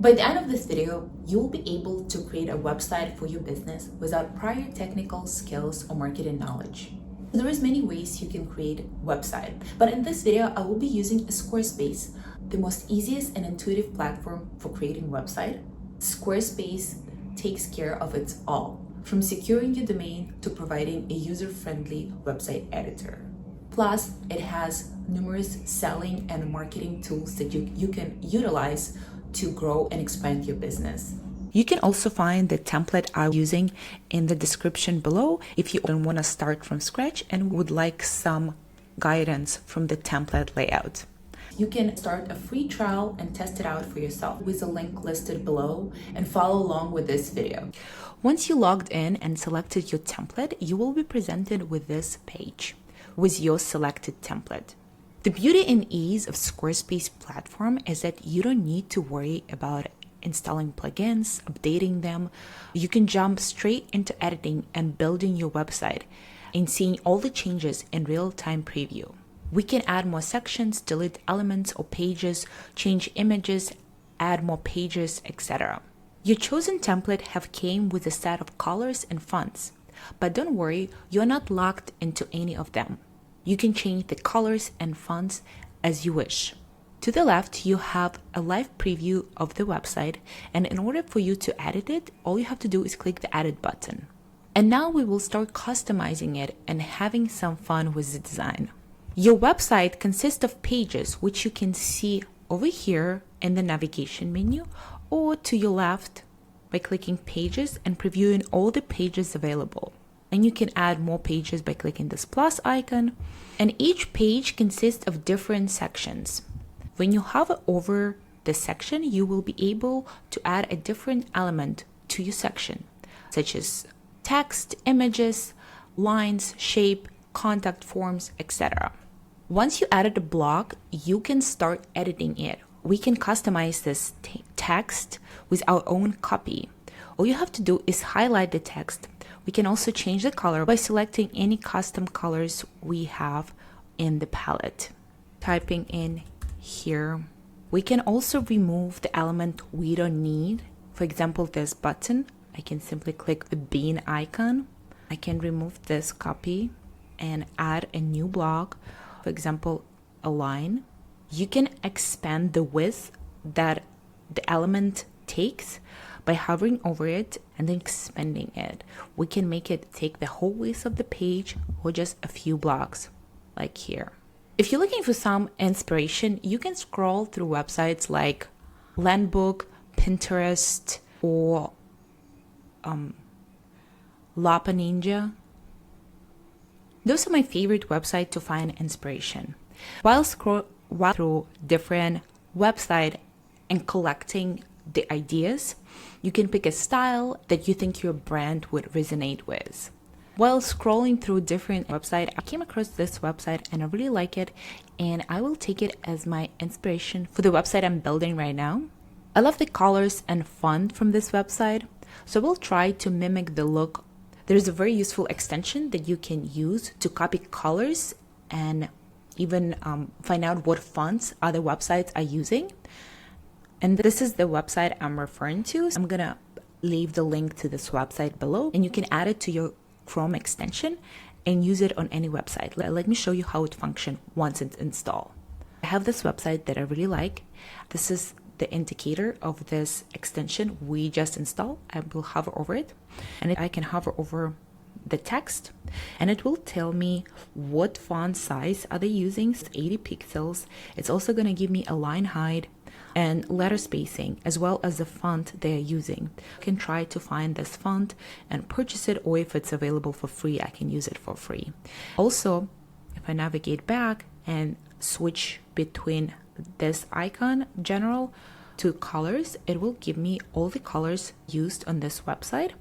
By the end of this video, you'll be able to create a website for your business without prior technical skills or marketing knowledge. There is many ways you can create a website, but in this video, I will be using Squarespace, the most easiest and intuitive platform for creating a website. Squarespace takes care of it all, from securing your domain to providing a user-friendly website editor. Plus, it has numerous selling and marketing tools that you can utilize to grow and expand your business. You can also find the template I'm using in the description below if you don't want to start from scratch and would like some guidance from the template layout. You can start a free trial and test it out for yourself with the link listed below and follow along with this video. Once you logged in and selected your template, you will be presented with this page with your selected template. The beauty and ease of Squarespace platform is that you don't need to worry about installing plugins, updating them. You can jump straight into editing and building your website and seeing all the changes in real-time preview. We can add more sections, delete elements or pages, change images, add more pages, etc. Your chosen template have came with a set of colors and fonts, but don't worry, you're not locked into any of them. You can change the colors and fonts as you wish. To the left, you have a live preview of the website, and in order for you to edit it, all you have to do is click the edit button. And now we will start customizing it and having some fun with the design. Your website consists of pages, which you can see over here in the navigation menu or to your left by clicking pages and previewing all the pages available. And you can add more pages by clicking this plus icon. And each page consists of different sections. When you hover over the section, you will be able to add a different element to your section, such as text, images, lines, shape, contact forms, etc. Once you added a block, you can start editing it. We can customize this text with our own copy. All you have to do is highlight the text. We can also change the color by selecting any custom colors we have in the palette. Typing in here. We can also remove the element we don't need. For example, this button, I can simply click the bean icon. I can remove this copy and add a new block. For example, a line. You can expand the width that the element takes by hovering over it and then expanding it. We can make it take the whole width of the page or just a few blocks, like here. If you're looking for some inspiration, you can scroll through websites like Landbook, Pinterest, or Lapa Ninja. Those are my favorite websites to find inspiration. While through different websites and collecting the ideas, you can pick a style that you think your brand would resonate with. While scrolling through different websites, I came across this website and I really like it, and I will take it as my inspiration for the website I'm building right now. I love the colors and font from this website, so we'll try to mimic the look. There is a very useful extension that you can use to copy colors and even find out what fonts other websites are using. And this is the website I'm referring to. I'm gonna leave the link to this website below, and you can add it to your Chrome extension and use it on any website. Let me show you how it functions once it's installed. I have this website that I really like. This is the indicator of this extension we just installed. I will hover over it, and I can hover over the text, and it will tell me what font size are they using. It's 80 pixels. It's also going to give me a line height and letter spacing, as well as the font they are using. I can try to find this font and purchase it, or if it's available for free, I can use it for free. Also, if I navigate back and switch between this icon, general, to colors, it will give me all the colors used on this website.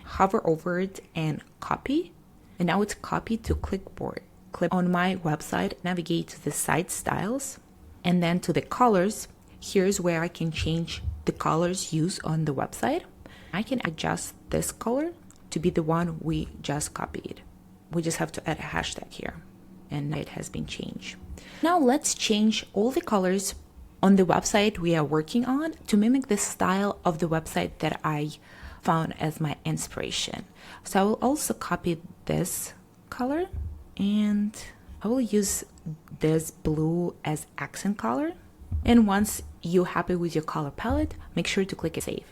Hover over it and copy, and now it's copied to clipboard. Click on my website, navigate to the site styles, and then to the colors. Here's where I can change the colors used on the website. I can adjust this color to be the one we just copied. We just have to add a hashtag here, and it has been changed. Now let's change all the colors on the website we are working on to mimic the style of the website that I found as my inspiration. So I will also copy this color and I will use this blue as accent color. And once you're happy with your color palette, make sure to click Save.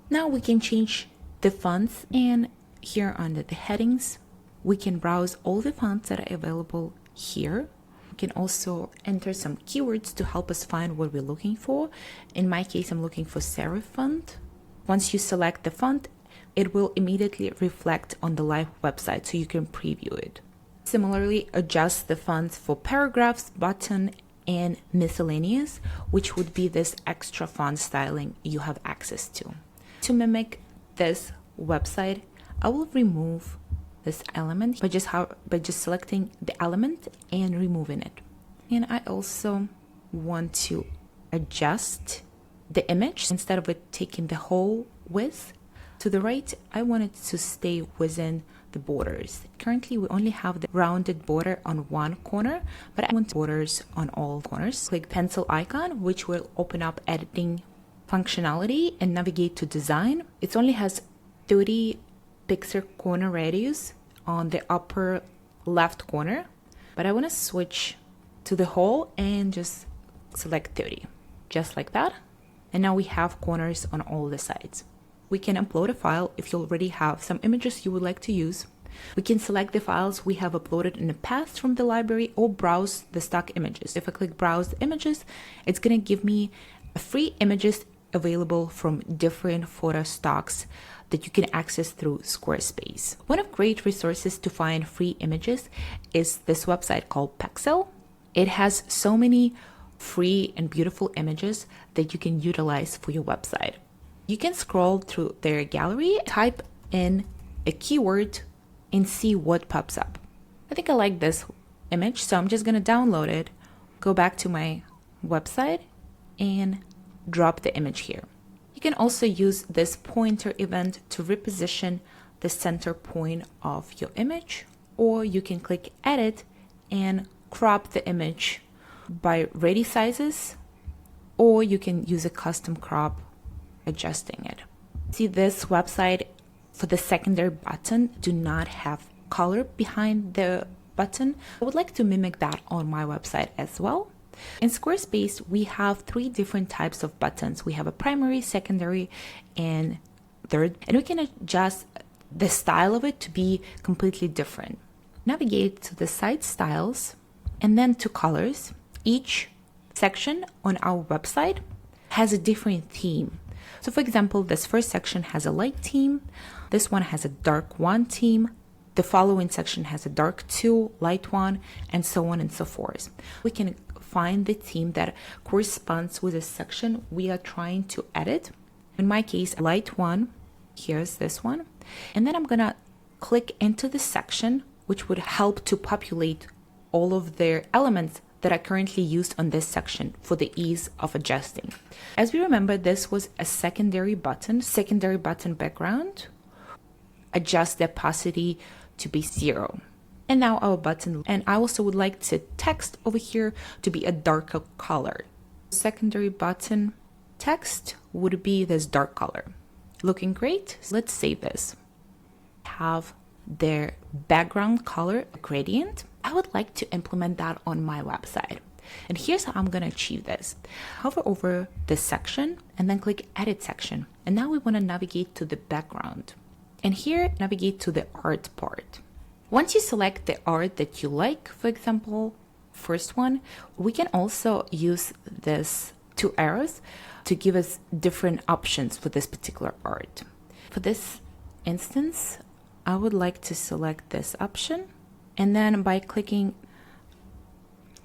Now we can change the fonts, and here under the headings, we can browse all the fonts that are available here. We can also enter some keywords to help us find what we're looking for. In my case, I'm looking for serif font. Once you select the font, it will immediately reflect on the live website so you can preview it. Similarly, adjust the fonts for paragraphs, button, and miscellaneous, which would be this extra font styling you have access to. To mimic this website, I will remove this element by just selecting the element and removing it. And I also want to adjust the image. Instead of it taking the whole width to the right, I want it to stay within the borders. Currently, we only have the rounded border on one corner, but I want borders on all corners. Click pencil icon, which will open up editing functionality, and navigate to design. It only has 30 pixel corner radius on the upper left corner, but I want to switch to the whole and just select 30, just like that. And now we have corners on all the sides. We can upload a file if you already have some images you would like to use. We can select the files we have uploaded in the past from the library or browse the stock images. If I click browse images, it's going to give me free images available from different photo stocks that you can access through Squarespace. One of great resources to find free images is this website called Pexel. It has so many free and beautiful images that you can utilize for your website. You can scroll through their gallery, type in a keyword, and see what pops up. I think I like this image, so I'm just going to download it, go back to my website, and drop the image here. You can also use this pointer event to reposition the center point of your image, or you can click Edit and crop the image by ready sizes, or you can use a custom crop adjusting it. See, this website for the secondary button do not have color behind the button. I would like to mimic that on my website as well. In Squarespace, we have 3 different types of buttons. We have a primary, secondary, and third, and we can adjust the style of it to be completely different. Navigate to the site styles and then to colors. Each section on our website has a different theme. So for example, this first section has a light theme, this one has a dark 1 theme, the following section has a dark 2, light 1, and so on and so forth. We can find the theme that corresponds with the section we are trying to edit. In my case, light 1, here's this one. And then I'm gonna click into the section, which would help to populate all of their elements that are currently used on this section for the ease of adjusting. As we remember, this was a secondary button background. Adjust the opacity to be 0. And now our button, and I also would like the text over here to be a darker color. Secondary button text would be this dark color. Looking great. Let's save this. Have their background color gradient. I would like to implement that on my website. And here's how I'm going to achieve this. Hover over this section and then click Edit section. And now we want to navigate to the background. And here, navigate to the art part. Once you select the art that you like, for example, first one, we can also use this 2 arrows to give us different options for this particular art. For this instance, I would like to select this option. And then by clicking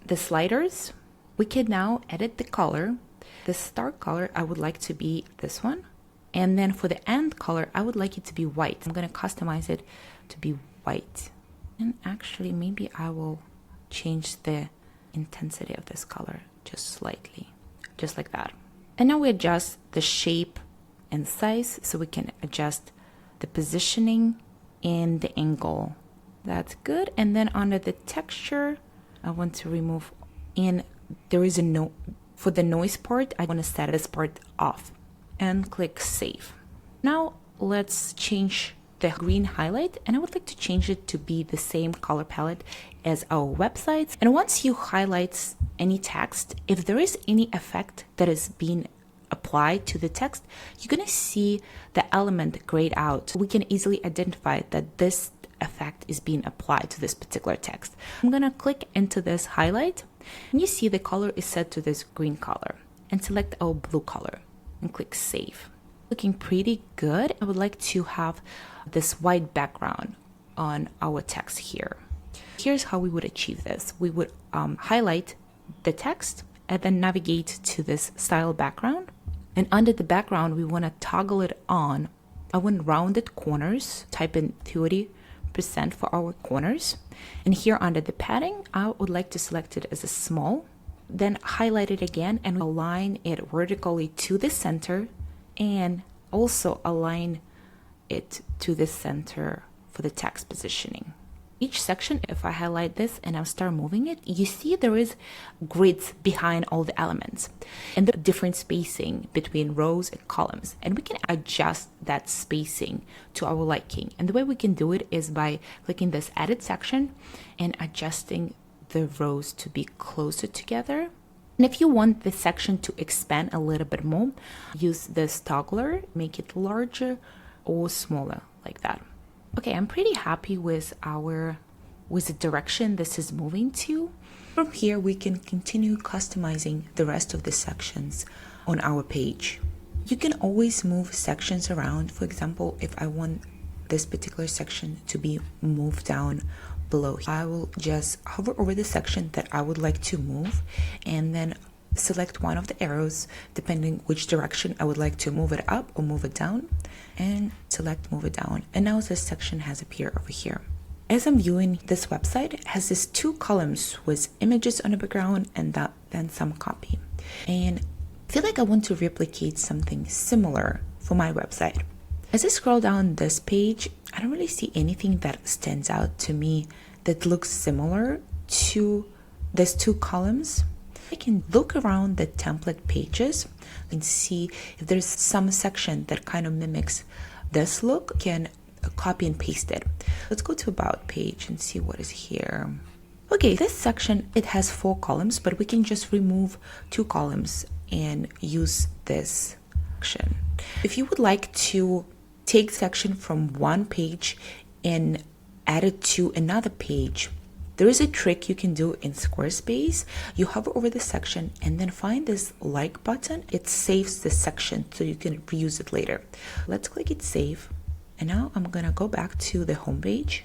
the sliders, we can now edit the color. The start color, I would like to be this one. And then for the end color, I would like it to be white. I'm going to customize it to be white. And actually, maybe I will change the intensity of this color just slightly, just like that. And now we adjust the shape and size so we can adjust the positioning and the angle. That's good. And then under the texture, I want to remove, and there is a no For the noise part, I want to set this part off and click save. Now let's change the green highlight, and I would like to change it to be the same color palette as our websites. And once you highlight any text, if there is any effect that is being applied to the text, you're going to see the element grayed out. We can easily identify that this effect is being applied to this particular text. I'm going to click into this highlight, and you see the color is set to this green color, and select our blue color and click save. Looking pretty good. I would like to have this white background on our text here. Here's how we would achieve this. We would highlight the text and then navigate to this style background. And under the background, we want to toggle it on. I want rounded corners, type in 30% for our corners. And here under the padding, I would like to select it as a small, then highlight it again and align it vertically to the center, and also align it to the center for the text positioning. Each section, if I highlight this and I start moving it, you see there is grids behind all the elements and the different spacing between rows and columns. And we can adjust that spacing to our liking. And the way we can do it is by clicking this edit section and adjusting the rows to be closer together. And if you want the section to expand a little bit more, use this toggler, make it larger or smaller like that. Okay, I'm pretty happy with the direction this is moving to. From here, we can continue customizing the rest of the sections on our page. You can always move sections around. For example, if I want this particular section to be moved down below, I will just hover over the section that I would like to move and then select one of the arrows depending which direction I would like to move it up or move it down, and select move it down. And now this section has appeared over here. As I'm viewing this website, it has these two columns with images on the background and then some copy. And I feel like I want to replicate something similar for my website. As I scroll down this page, I don't really see anything that stands out to me that looks similar to these two columns. I can look around the template pages and see if there's some section that kind of mimics this look. Can copy and paste it. Let's go to about page and see what is here. Okay, this section, it has 4 columns, but we can just remove 2 columns and use this section. If you would like to take section from one page and add it to another page, there is a trick you can do in Squarespace. You hover over the section and then find this like button. It saves the section so you can reuse it later. Let's click it save. And now I'm gonna go back to the home page,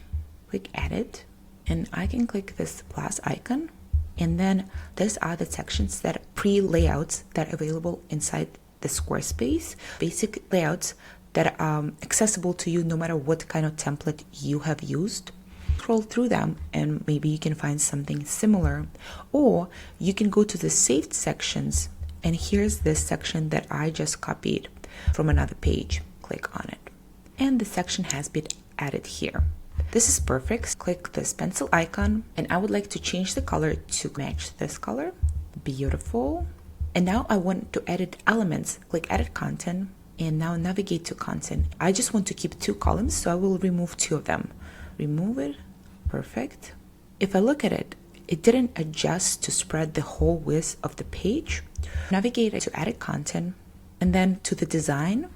click edit, and I can click this plus icon. And then these are the sections that pre-layouts that are available inside the Squarespace, basic layouts that are accessible to you no matter what kind of template you have used. Scroll through them and maybe you can find something similar, or you can go to the saved sections, and here's this section that I just copied from another page. Click on it and the section has been added here. This is perfect. Click this pencil icon, and I would like to change the color to match this color. Beautiful. And now I want to edit elements. Click edit content and now navigate to content. I just want to keep 2 columns, so I will remove 2 of them. Remove it. Perfect. If I look at it, it didn't adjust to spread the whole width of the page. Navigate to edit content and then to the design.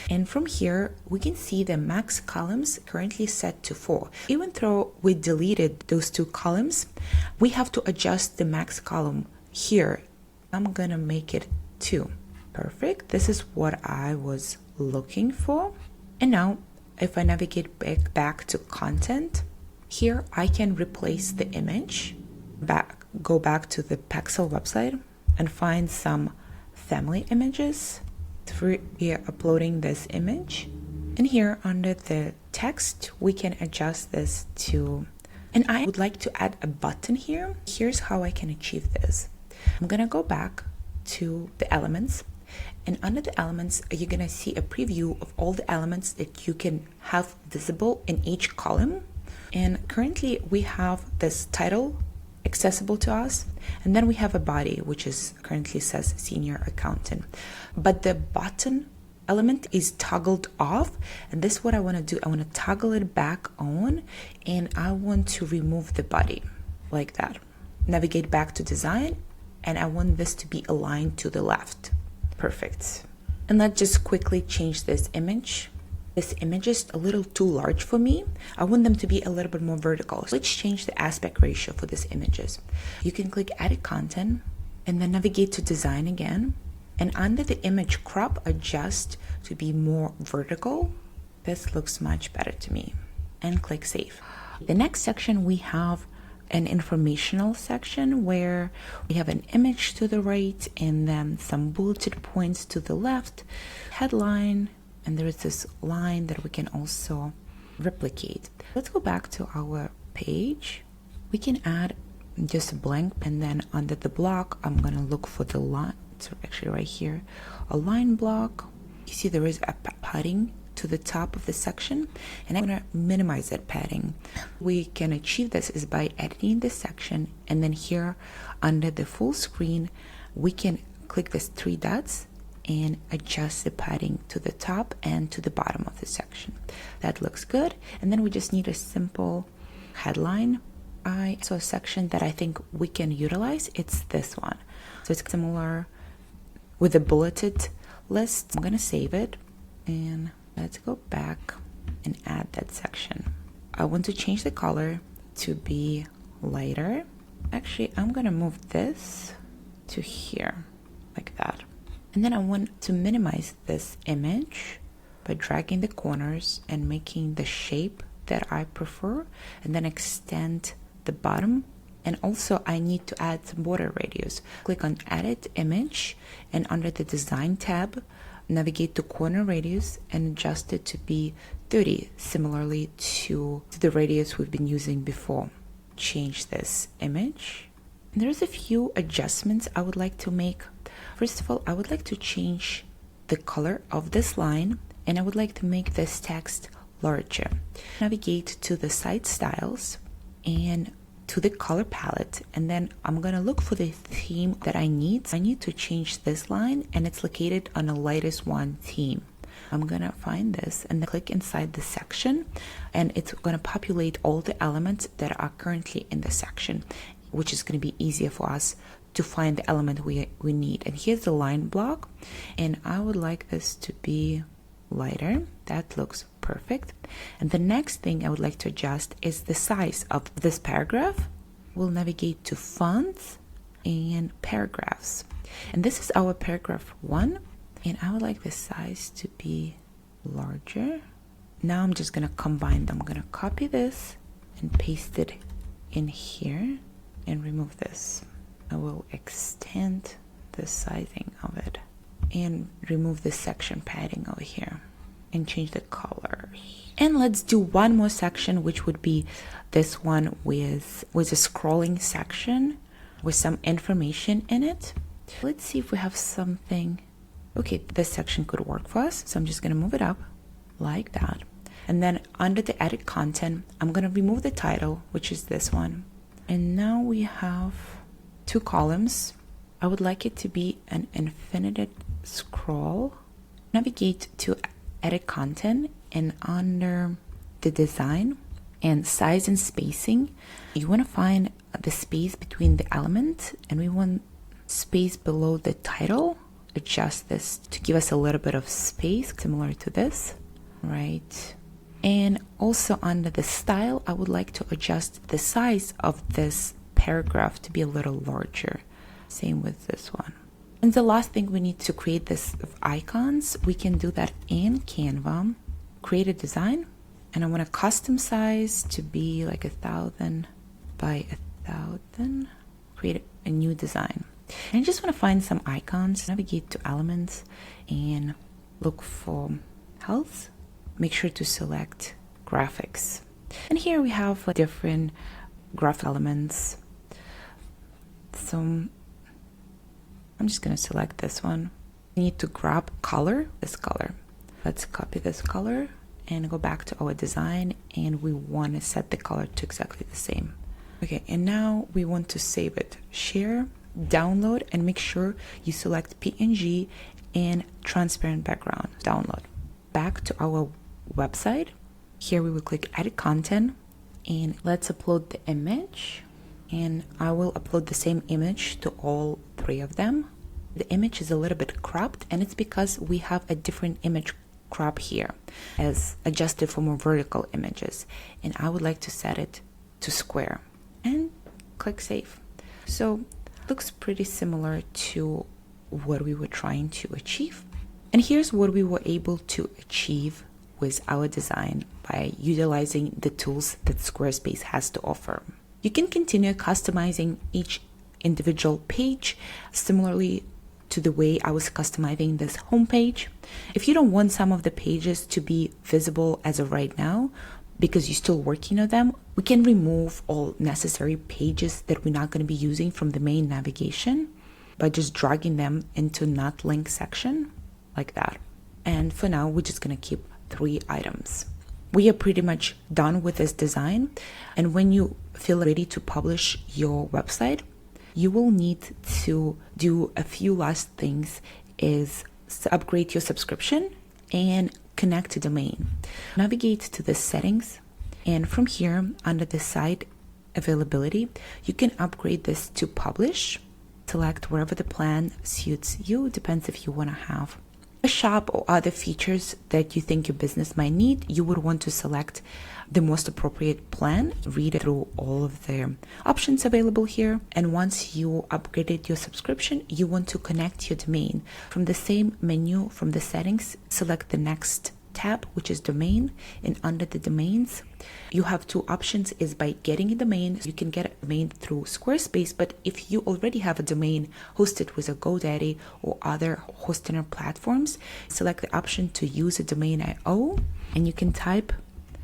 And from here, we can see the max columns currently set to 4. Even though we deleted those 2 columns, we have to adjust the max column here. I'm gonna make it 2. Perfect. This is what I was looking for. And now if I navigate back to content, here I can replace the image, go back to the Pexel website and find some family images. We are uploading this image, and here under the text we can adjust this to, and I would like to add a button here. Here's how I can achieve this. I'm gonna go back to the elements, and under the elements you're gonna see a preview of all the elements that you can have visible in each column. And currently we have this title accessible to us. And then we have a body, which is currently says senior accountant, but the button element is toggled off, and this is what I want to do. I want to toggle it back on, and I want to remove the body like that. Navigate back to design, and I want this to be aligned to the left. Perfect. And let's just quickly change this image. This image is a little too large for me. I want them to be a little bit more vertical. So let's change the aspect ratio for these images. You can click edit content and then navigate to design again. And under the image, crop adjust to be more vertical. This looks much better to me. And click save. The next section, we have an informational section where we have an image to the right and then some bulleted points to the left, headline, and there is this line that we can also replicate. Let's go back to our page. We can add just a blank, and then under the block, I'm gonna look for the line. So actually right here, a line block. You see there is a padding to the top of the section, and I'm gonna minimize that padding. We can achieve this is by editing this section, and then here under the full screen, we can click these three dots and adjust the padding to the top and to the bottom of the section. That looks good. And then we just need a simple headline. I saw a section that I think we can utilize. It's this one. So it's similar with a bulleted list. I'm gonna save it, and let's go back and add that section. I want to change the color to be lighter. Actually, I'm gonna move this to here like that. And then I want to minimize this image by dragging the corners and making the shape that I prefer, and then extend the bottom. And also I need to add some border radius. Click on edit image, and under the design tab, navigate to corner radius and adjust it to be 30, similarly to the radius we've been using before. Change this image. And there's a few adjustments I would like to make. First of all, I would like to change the color of this line, and I would like to make this text larger. Navigate to the site styles and to the color palette, and then I'm gonna look for the theme that I need. I need to change this line, and it's located on the lightest one theme. I'm gonna find this and then click inside the section, and it's gonna populate all the elements that are currently in the section, which is gonna be easier for us to find the element we need. And here's the line block, and I would like this to be lighter. That looks perfect. And the next thing I would like to adjust is the size of this paragraph. We'll navigate to fonts and paragraphs, and this is our paragraph 1, and I would like the size to be larger. Now I'm just gonna combine them. I'm gonna copy this and paste it in here and remove this. I will extend the sizing of it and remove the section padding over here and change the colors. And let's do one more section, which would be this one with a scrolling section with some information in it. Let's see if we have something. Okay, this section could work for us. So I'm just gonna move it up like that. And then under the edit content, I'm gonna remove the title, which is this one. And now we have 2 columns. I would like it to be an infinite scroll. Navigate to edit content, and under the design and size and spacing, you want to find the space between the elements, and we want space below the title. Adjust this to give us a little bit of space, similar to this, right? And also under the style, I would like to adjust the size of this paragraph to be a little larger. Same with this one. And the last thing, we need to create this of icons. We can do that in Canva. Create a design, and I want a custom size to be like 1,000 by 1,000. Create a new design. And I just want to find some icons. Navigate to elements and look for health. Make sure to select graphics. And here we have like different graph elements. So I'm just going to select this one. We need to grab color, this color. Let's copy this color and go back to our design, and we want to set the color to exactly the same. Okay, and now we want to save it. Share, download, and make sure you select PNG and transparent background. Download. Back to our website. Here we will click edit content and let's upload the image. And I will upload the same image to all three of them. The image is a little bit cropped, and it's because we have a different image crop here as adjusted for more vertical images. And I would like to set it to square and click save. So looks pretty similar to what we were trying to achieve. And here's what we were able to achieve with our design by utilizing the tools that Squarespace has to offer. You can continue customizing each individual page similarly to the way I was customizing this homepage. If you don't want some of the pages to be visible as of right now, because you're still working on them, we can remove all necessary pages that we're not going to be using from the main navigation by just dragging them into not link section like that. And for now, we're just going to keep 3 items. We are pretty much done with this design. And when you feel ready to publish your website, you will need to do a few last things, is upgrade your subscription and connect to domain. Navigate to the settings, and from here under the site availability, you can upgrade this to publish. Select wherever the plan suits you, depends if you want to have a shop or other features that you think your business might need. You would want to select the most appropriate plan, read through all of the options available here. And once you upgraded your subscription, you want to connect your domain. From the same menu, from the settings, select the next tab, which is domain, and under the domains, you have 2 options. Is by getting a domain. You can get a domain through Squarespace, but if you already have a domain hosted with a GoDaddy or other hosting platforms, select the option to use a domain IO, and you can type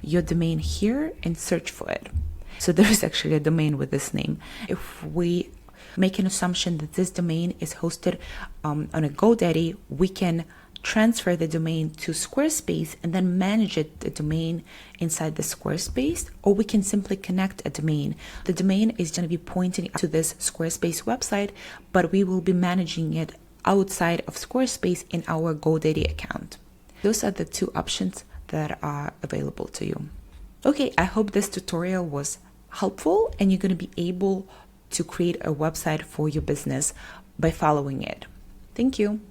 your domain here and search for it. So there is actually a domain with this name. If we make an assumption that this domain is hosted on a GoDaddy, we can transfer the domain to Squarespace and then manage the domain inside the Squarespace, or we can simply connect a domain. The domain is going to be pointing to this Squarespace website, but we will be managing it outside of Squarespace in our GoDaddy account. Those are the 2 options that are available to you. Okay, I hope this tutorial was helpful and you're going to be able to create a website for your business by following it. Thank you.